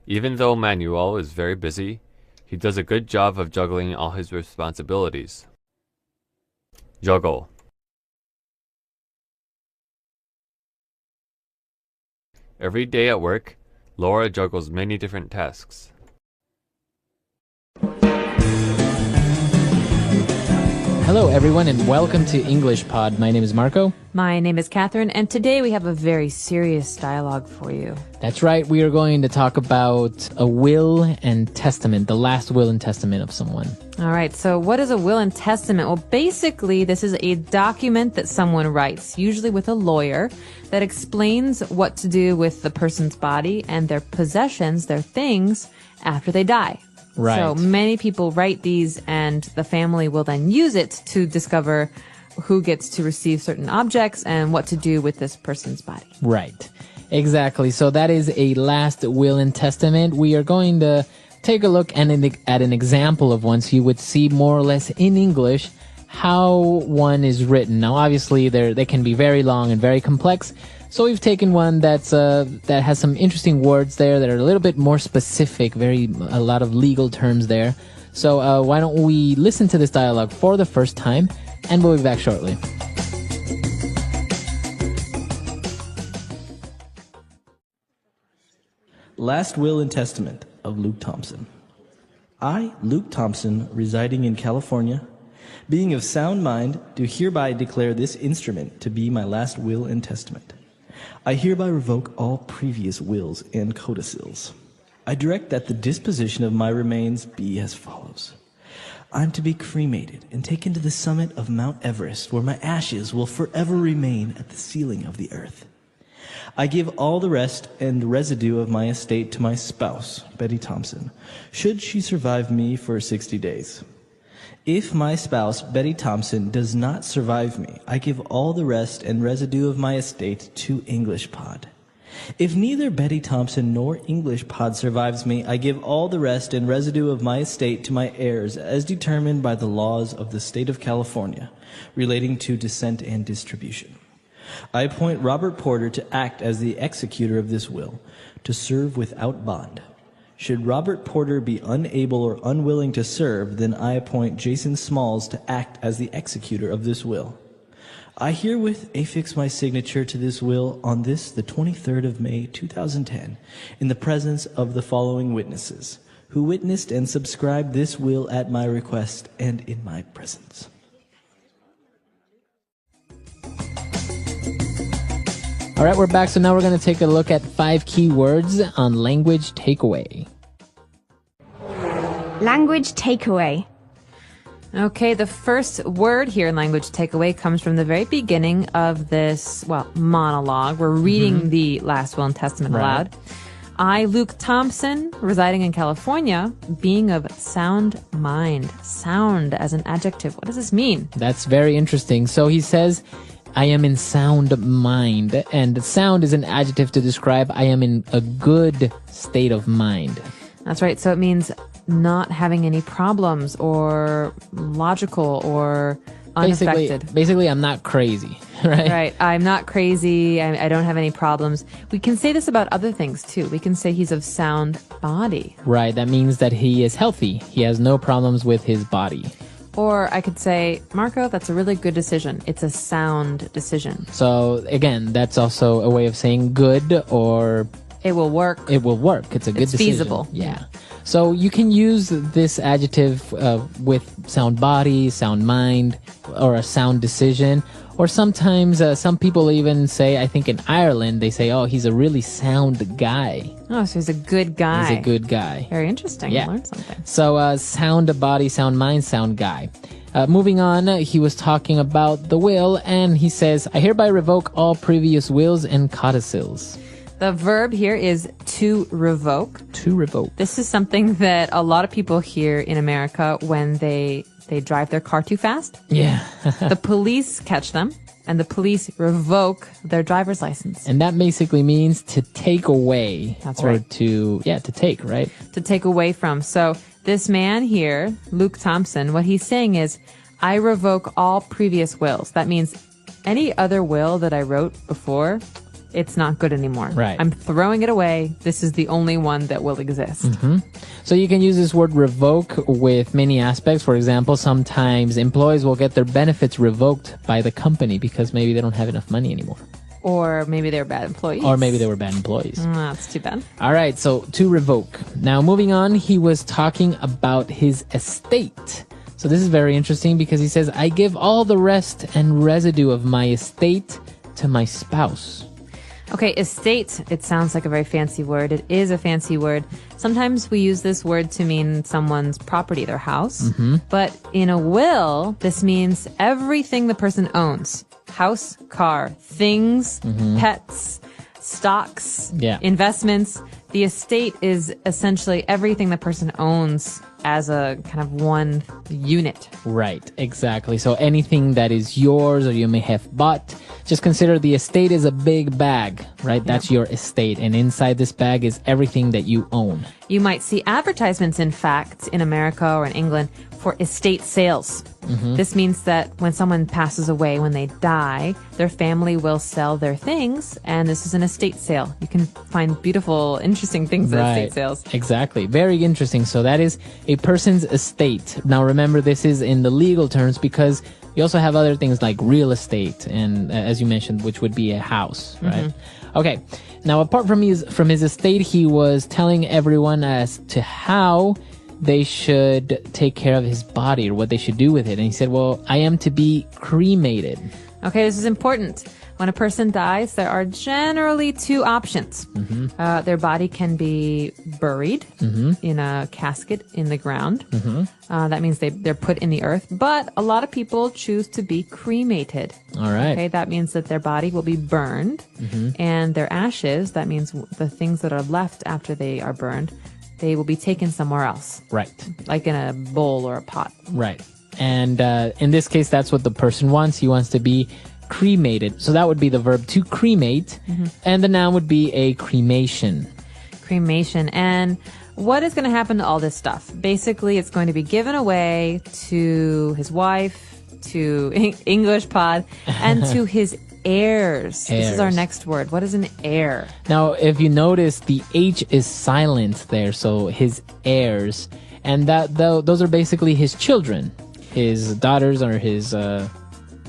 Even though Manuel is very busy, he does a good job of juggling all his responsibilities. Juggle. Every day at work, Laura juggles many different tasks. Hello, everyone, and welcome to English Pod. My name is Marco. My name is Catherine, and today we have a very serious dialogue for you. That's right. We are going to talk about a will and testament, the last will and testament of someone. All right, so what is a will and testament? Well, basically, this is a document that someone writes, usually with a lawyer, that explains what to do with the person's body and their possessions, their things, after they die. Right. So many people write these, and the family will then use it to discover who gets to receive certain objects and what to do with this person's body. Right. Exactly. So that is a last will and testament. We are going to take a look at an example of one so you would see more or less in English how one is written. Now, obviously, they can be very long and very complex. So we've taken one that has some interesting words there that are a little bit more specific, a lot of legal terms there. So why don't we listen to this dialogue for the first time, and we'll be back shortly. Last Will and Testament of Luke Thompson. I, Luke Thompson, residing in California, being of sound mind, do hereby declare this instrument to be my last will and testament. I hereby revoke all previous wills and codicils. I direct that the disposition of my remains be as follows. I am to be cremated and taken to the summit of Mount Everest, where my ashes will forever remain at the ceiling of the earth. I give all the rest and residue of my estate to my spouse, Betty Thompson, should she survive me for 60 days. If my spouse, Betty Thompson, does not survive me, I give all the rest and residue of my estate to English Pod. If neither Betty Thompson nor English Pod survives me, I give all the rest and residue of my estate to my heirs as determined by the laws of the state of California relating to descent and distribution. I appoint Robert Porter to act as the executor of this will, to serve without bond. Should Robert Porter be unable or unwilling to serve, then I appoint Jason Smalls to act as the executor of this will. I herewith affix my signature to this will on this, the 23rd of May, 2010, in the presence of the following witnesses, who witnessed and subscribed this will at my request and in my presence. All right, we're back. So now we're going to take a look at 5 key words on language takeaway. Language takeaway. Okay, the first word here in language takeaway comes from the very beginning of this, monologue. We're reading the last will and testament aloud. I, Luke Thompson, residing in California, being of sound mind. Sound as an adjective. What does this mean? That's very interesting. So he says, I am in sound mind, and sound is an adjective to describe I am in a good state of mind. That's right. So it means not having any problems or logical or unaffected. Basically, I'm not crazy, right? Right. I'm not crazy. I don't have any problems. We can say this about other things, too. We can say he's of sound body. Right. That means that he is healthy. He has no problems with his body. Or I could say, Marco, that's a really good decision. It's a sound decision. So, again, that's also a way of saying good or... It will work. It will work. It's a good decision. It's feasible. Yeah. So you can use this adjective with sound body, sound mind, or a sound decision. Or sometimes some people even say, I think in Ireland, they say, oh, he's a really sound guy. Oh, so he's a good guy. He's a good guy. Very interesting. Yeah. I learned something. So sound body, sound mind, sound guy. Moving on, he was talking about the will, and he says, I hereby revoke all previous wills and codicils. The verb here is to revoke. To revoke. This is something that a lot of people hear in America when they drive their car too fast. Yeah. The police catch them, and the police revoke their driver's license. And that basically means to take away. That's right. Or to take, right? To take away from. So this man here, Luke Thompson, what he's saying is, I revoke all previous wills. That means any other will that I wrote before, it's not good anymore. Right. I'm throwing it away. This is the only one that will exist. Mm-hmm. So you can use this word revoke with many aspects. For example, sometimes employees will get their benefits revoked by the company because maybe they don't have enough money anymore. Or maybe they're bad employees. That's too bad. All right, so to revoke. Now, moving on, he was talking about his estate. So this is very interesting because he says, I give all the rest and residue of my estate to my spouse. Okay, estate, it sounds like a very fancy word. It is a fancy word. Sometimes we use this word to mean someone's property, their house. Mm-hmm. But in a will, this means everything the person owns. House, car, things, pets, stocks, investments. The estate is essentially everything the person owns as a kind of one unit. Right, exactly. So anything that is yours or you may have bought, just consider the estate is a big bag, right? That's your estate. And inside this bag is everything that you own. You might see advertisements, in fact, in America or in England for estate sales. This means that when someone passes away, when they die, their family will sell their things, and this is an estate sale. You can find beautiful, interesting things at estate sales. Exactly. Very interesting. So that is a person's estate. Now remember, this is in the legal terms because you also have other things like real estate and, as you mentioned, which would be a house, right? Okay. Now, apart from his estate, he was telling everyone as to how they should take care of his body or what they should do with it. And he said, well, I am to be cremated. Okay, this is important. When a person dies, there are generally two options. Their body can be buried in a casket in the ground. That means they're put in the earth. But a lot of people choose to be cremated. All right. Okay, that means that their body will be burned. And their ashes, that means the things that are left after they are burned, they will be taken somewhere else. Right. Like in a bowl or a pot. Right. And in this case, that's what the person wants. He wants to be cremated. So that would be the verb to cremate. And the noun would be a cremation. Cremation. And what is going to happen to all this stuff? Basically, it's going to be given away to his wife, to English Pod, and to his heirs. This is our next word. What is an heir? Now, if you notice, the H is silent there. So his heirs. And those are basically his children. His daughters or his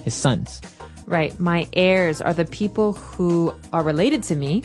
sons. Right. My heirs are the people who are related to me,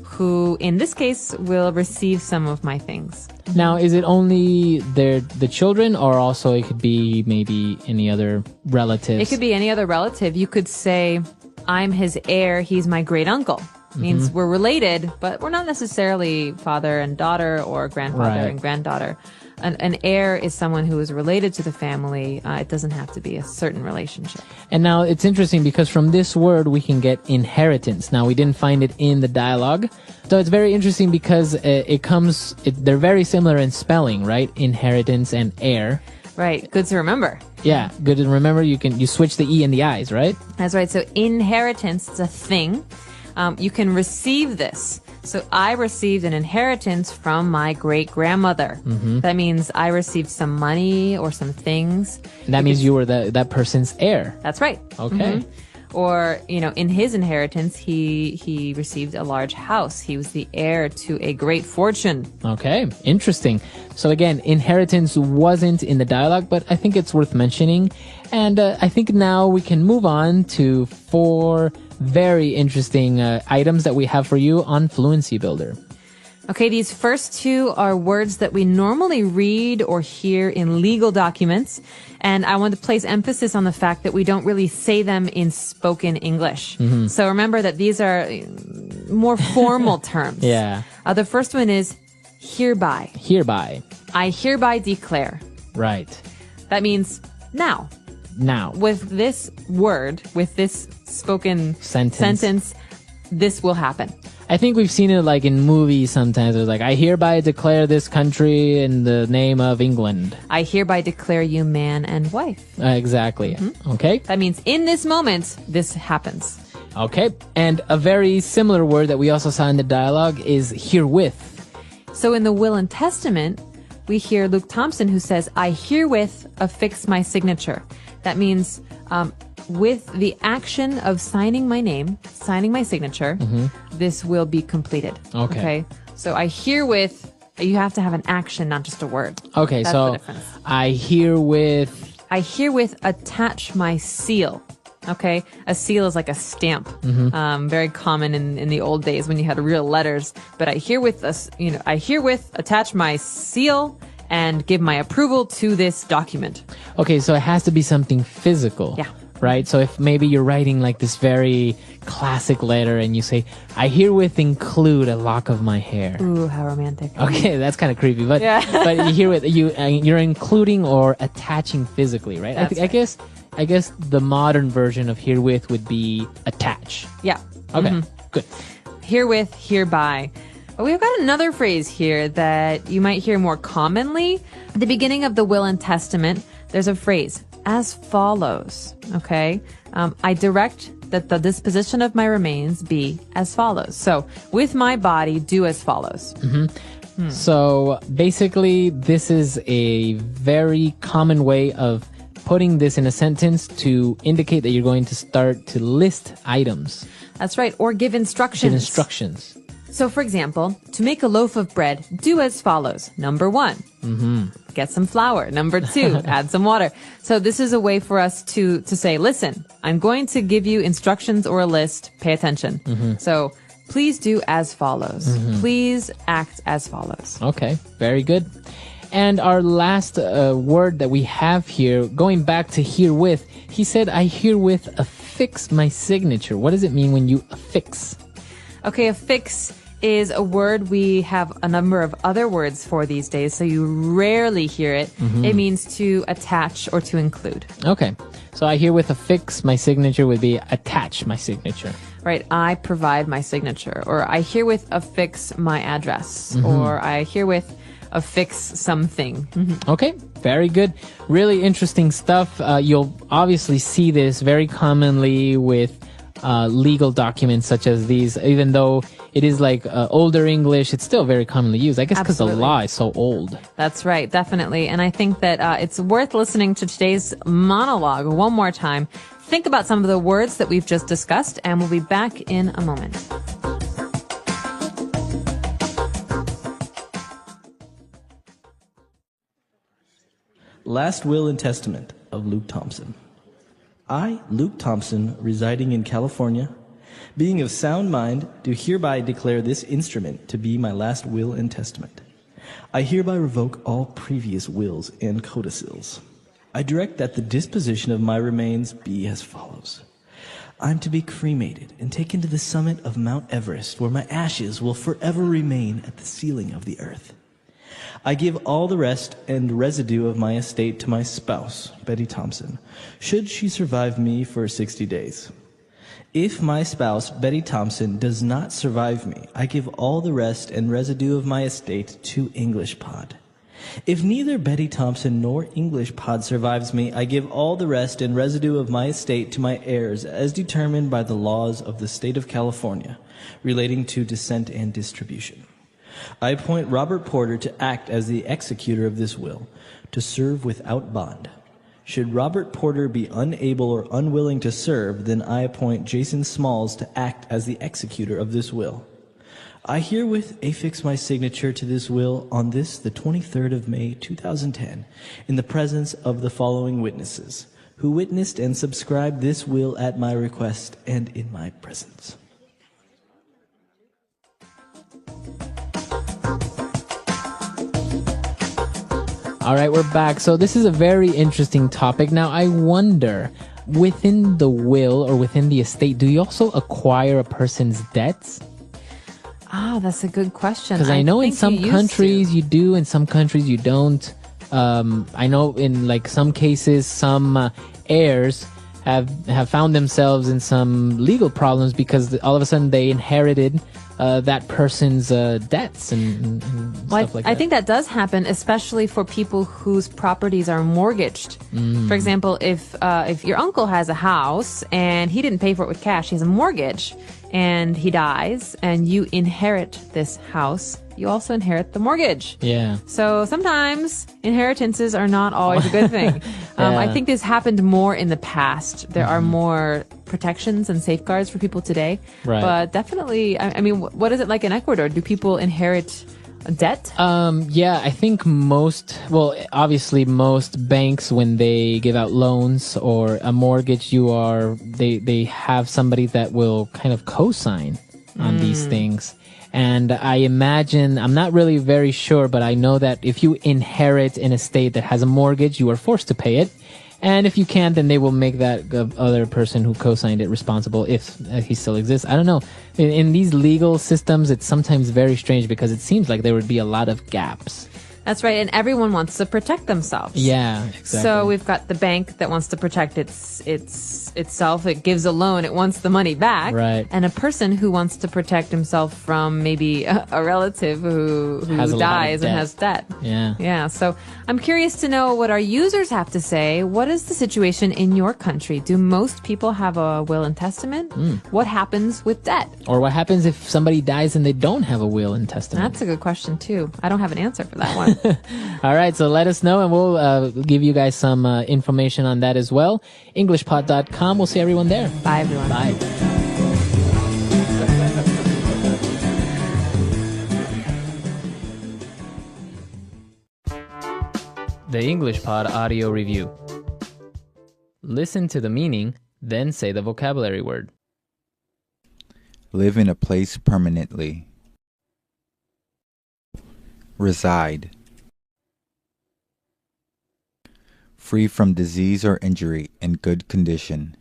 who, in this case, will receive some of my things. Now, is it only the children, or also it could be maybe any other relatives? It could be any other relative. You could say, I'm his heir, he's my great uncle. Means we're related, but we're not necessarily father and daughter or grandfather and granddaughter. An heir is someone who is related to the family. It doesn't have to be a certain relationship. And now it's interesting because from this word we can get inheritance. Now we didn't find it in the dialogue. So it's very interesting because they're very similar in spelling, right? Inheritance and heir. Right. Good to remember. Yeah, good to remember. You switch the E and the I's, right? That's right. So inheritance is a thing. You can receive this. So I received an inheritance from my great-grandmother. That means I received some money or some things. And that means you were that person's heir. That's right. Okay. Or, in his inheritance, he received a large house. He was the heir to a great fortune. Okay, interesting. So again, inheritance wasn't in the dialogue, but I think it's worth mentioning. And I think now we can move on to 4 very interesting items that we have for you on Fluency Builder. Okay, these first 2 are words that we normally read or hear in legal documents. And I want to place emphasis on the fact that we don't really say them in spoken English. So remember that these are more formal terms. Yeah. The first one is hereby. Hereby. I hereby declare. Right. That means now. Now. With this word, with this spoken sentence, this will happen. I think we've seen it like in movies sometimes. It's like, I hereby declare this country in the name of England. I hereby declare you man and wife. Exactly. Okay. That means in this moment, this happens. Okay. And a very similar word that we also saw in the dialogue is herewith. So in the will and testament, we hear Luke Thompson who says, I herewith affix my signature. That means with the action of signing my name, signing my signature, this will be completed. Okay. So I herewith, you have to have an action, not just a word. Okay, That's so the difference. I herewith attach my seal. Okay, a seal is like a stamp, very common in the old days when you had real letters. But I herewith attach my seal and give my approval to this document. Okay, so it has to be something physical. Yeah. Right? So if maybe you're writing like this very classic letter and you say, I herewith include a lock of my hair. Ooh, how romantic. Okay, that's kind of creepy, but but you're including or attaching physically, right? I guess the modern version of herewith would be attach. Yeah. Okay, good. Herewith, hereby. But we've got another phrase here that you might hear more commonly. At the beginning of the will and testament, there's a phrase, as follows, okay? I direct that the disposition of my remains be as follows. So, with my body, do as follows. So basically, this is a very common way of putting this in a sentence to indicate that you're going to start to list items. That's right, or give instructions. Give instructions. So, for example, to make a loaf of bread, do as follows. Number 1, get some flour. Number 2, add some water. So this is a way for us to say, listen, I'm going to give you instructions or a list. Pay attention. So please do as follows. Please act as follows. Okay, very good. And our last word that we have here, going back to herewith, he said, I herewith affix my signature. What does it mean when you affix? Okay, affix is a word we have a number of other words for these days, so you rarely hear it. It means to attach or to include. Okay, so I herewith affix my signature would be attach my signature. Right, I provide my signature, or I herewith affix my address, or I herewith affix something. Okay, very good. Really interesting stuff. You'll obviously see this very commonly with legal documents such as these, even though it is like older English, it's still very commonly used. I guess because the law is so old. That's right, definitely. And I think that it's worth listening to today's monologue one more time. Think about some of the words that we've just discussed, and we'll be back in a moment. Last Will and Testament of Luke Thompson. I, Luke Thompson, residing in California, being of sound mind, do hereby declare this instrument to be my last will and testament. I hereby revoke all previous wills and codicils. I direct that the disposition of my remains be as follows. I am to be cremated and taken to the summit of Mount Everest, where my ashes will forever remain at the ceiling of the earth. I give all the rest and residue of my estate to my spouse, Betty Thompson, should she survive me for 60 days. If my spouse, Betty Thompson, does not survive me, I give all the rest and residue of my estate to English Pod. If neither Betty Thompson nor English Pod survives me, I give all the rest and residue of my estate to my heirs, as determined by the laws of the state of California, relating to descent and distribution. I appoint Robert Porter to act as the executor of this will, to serve without bond. Should Robert Porter be unable or unwilling to serve, then I appoint Jason Smalls to act as the executor of this will. I herewith affix my signature to this will on this, the 23rd of May, 2010, in the presence of the following witnesses, who witnessed and subscribed this will at my request and in my presence. All right, we're back. So this is a very interesting topic. Now, I wonder, within the will or within the estate, do you also acquire a person's debts? Oh, that's a good question. Because I know in some countries you do, in some countries you don't. I know in like some cases, some heirs have found themselves in some legal problems because all of a sudden they inherited that person's debts and stuff like that. I think that does happen, especially for people whose properties are mortgaged. For example, if your uncle has a house and he didn't pay for it with cash, he has a mortgage, and he dies, and you inherit this house, you also inherit the mortgage. Yeah. So sometimes inheritances are not always a good thing. I think this happened more in the past. There are more protections and safeguards for people today. Right. But definitely, I mean, what is it like in Ecuador? Do people inherit debt? Yeah, I think obviously most banks, when they give out loans or a mortgage, they have somebody that will kind of co-sign on these things. And I imagine, I'm not really very sure, but I know that if you inherit an estate that has a mortgage, you are forced to pay it. And if you can't, then they will make that other person who co-signed it responsible if he still exists. I don't know. In these legal systems, it's sometimes very strange because it seems like there would be a lot of gaps. That's right. And everyone wants to protect themselves. Yeah, exactly. So we've got the bank that wants to protect itself. It gives a loan. It wants the money back. Right. And a person who wants to protect himself from maybe a relative who Has a lot of dies and debt. has debt. Yeah. Yeah. So I'm curious to know what our users have to say. What is the situation in your country? Do most people have a will and testament? What happens with debt? Or what happens if somebody dies and they don't have a will and testament? That's a good question, too. I don't have an answer for that one. All right, so let us know, and we'll give you guys some information on that as well. EnglishPod.com. We'll see everyone there. Bye, everyone. Bye. The English Pod Audio Review. Listen to the meaning, then say the vocabulary word. Live in a place permanently. Reside. Free from disease or injury, in good condition.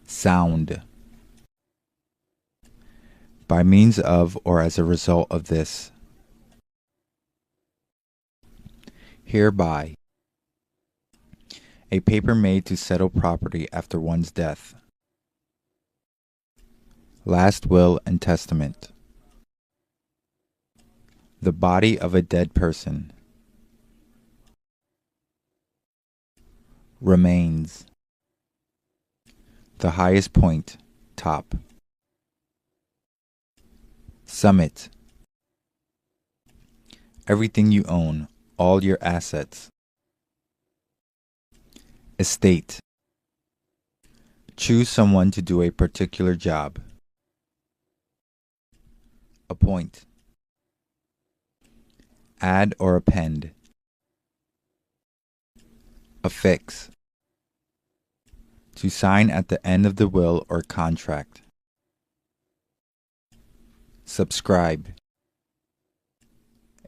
Sound. By means of or as a result of this. Hereby. A paper made to settle property after one's death. Last will and testament. The body of a dead person. Remains. The highest point, top. Summit. Everything you own, all your assets. Estate. Choose someone to do a particular job. Appoint. Add or append. Affix. To sign at the end of the will or contract. Subscribe.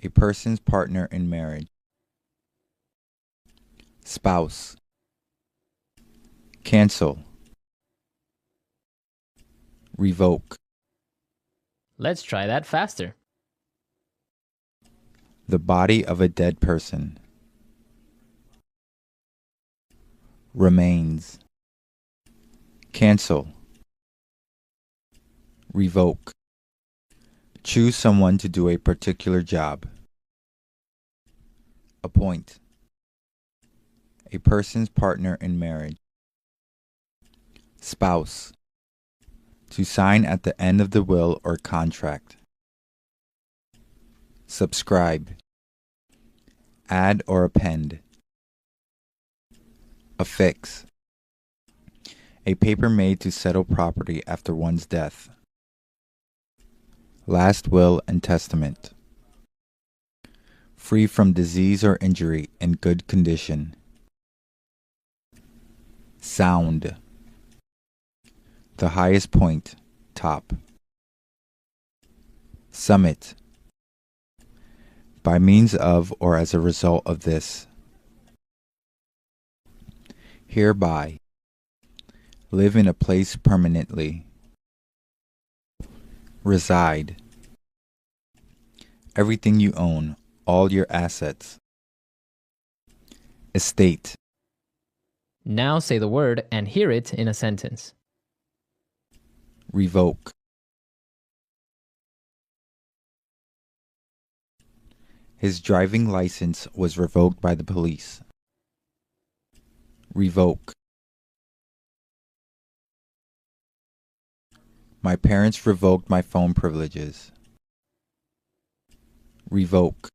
A person's partner in marriage. Spouse. Cancel. Revoke. Let's try that faster. The body of a dead person. Remains. Cancel. Revoke. Choose someone to do a particular job. Appoint. A person's partner in marriage. Spouse. To sign at the end of the will or contract. Subscribe. Add or append. Affix. A paper made to settle property after one's death. Last will and testament. Free from disease or injury, in good condition. Sound. The highest point, top. Summit. By means of or as a result of this. Hereby. Live in a place permanently. Reside. Everything you own, all your assets. Estate. Now say the word and hear it in a sentence. Revoke. His driving license was revoked by the police. Revoke. My parents revoked my phone privileges. Revoke.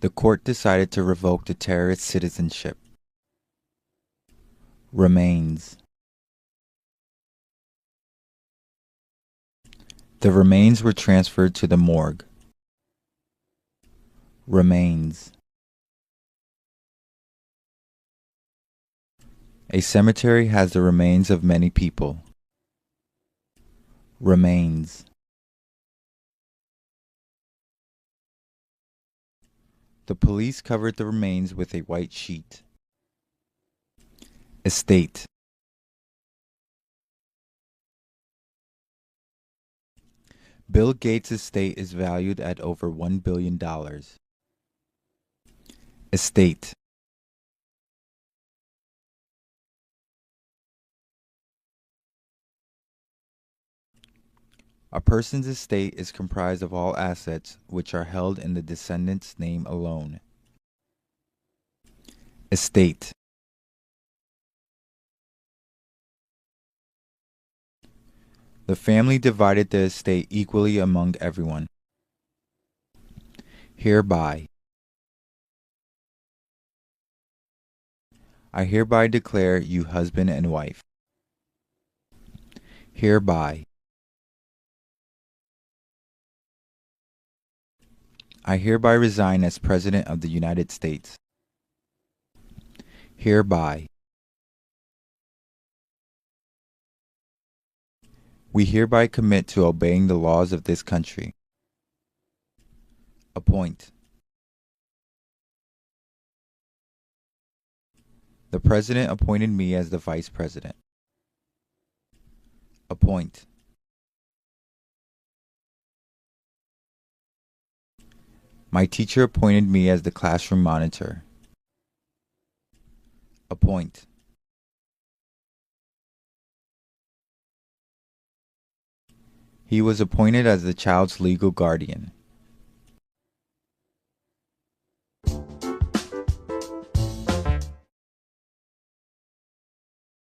The court decided to revoke the terrorist's citizenship. Remains. The remains were transferred to the morgue. Remains. A cemetery has the remains of many people. Remains. The police covered the remains with a white sheet. Estate. Bill Gates' estate is valued at over $1 billion. Estate. A person's estate is comprised of all assets which are held in the descendant's name alone. Estate. The family divided the estate equally among everyone. Hereby. I hereby declare you husband and wife. Hereby. I hereby resign as President of the United States. Hereby. We hereby commit to obeying the laws of this country. Appoint. The President appointed me as the Vice President. Appoint. My teacher appointed me as the classroom monitor. Appoint. He was appointed as the child's legal guardian.